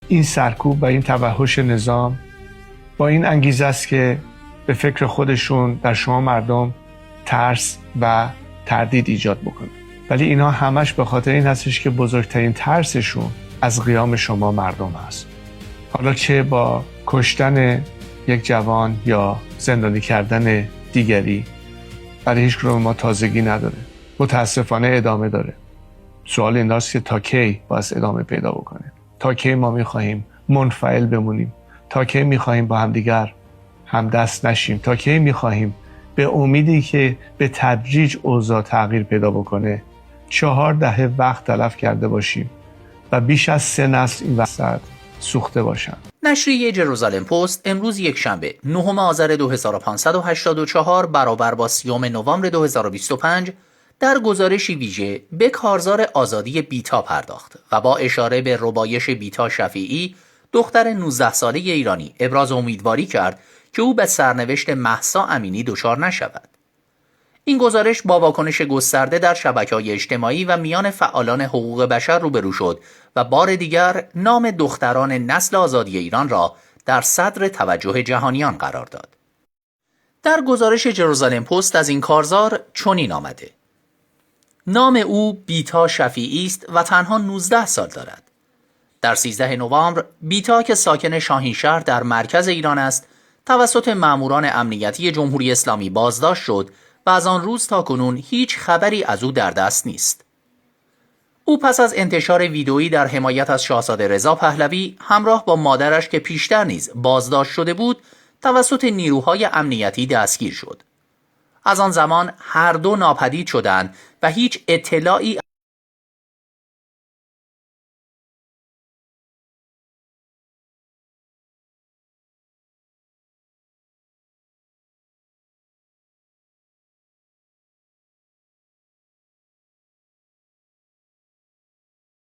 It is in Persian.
این سرکوب و این توحش نظام با این انگیزه است که به فکر خودشون در شما مردم ترس و تردید ایجاد بکنه. ولی اینا همش به خاطر این هستش که بزرگترین ترسشون از قیام شما مردم هست. حالا چه با کشتن یک جوان یا زندانی کردن دیگری، برای هیچ کدوم ما تازگی نداره، متاسفانه ادامه داره. سوال این است که تا کی باید ادامه پیدا بکنه؟ تا کی ما میخواهیم منفعل بمونیم؟ تا کی میخواهیم با همدیگر همدست نشیم؟ تا کی میخواهیم به امیدی که به تدریج اوضاع تغییر پیدا بکنه 4 دهه وقت تلف کرده باشیم و بیش از 3 نسل این وسط سوخته باشن؟ نشریه جروزالم پست امروز یکشنبه 9 آذر 2584 برابر با 30 نوامبر 2025 در گزارشی ویژه به کارزار آزادی بیتا پرداخت و با اشاره به ربایش بیتا شفیعی دختر 19 ساله ایرانی ابراز امیدواری کرد که او به سرنوشت مهسا امینی دچار نشود. این گزارش با واکنش گسترده در شبکه‌های اجتماعی و میان فعالان حقوق بشر روبرو شد و بار دیگر نام دختران نسل آزادی ایران را در صدر توجه جهانیان قرار داد. در گزارش جروزالم پست از این کارزار چنین آمده: نام او بیتا شفیعی است و تنها 19 سال دارد. در 13 نوامبر بیتا که ساکن شاهینشهر در مرکز ایران است توسط ماموران امنیتی جمهوری اسلامی بازداشت شد و از آن روز تا کنون هیچ خبری از او در دست نیست. او پس از انتشار ویدئویی در حمایت از شاهزاده رضا پهلوی همراه با مادرش که پیشتر نیز بازداشت شده بود توسط نیروهای امنیتی دستگیر شد. از آن زمان هر دو ناپدید شدند و هیچ اطلاعی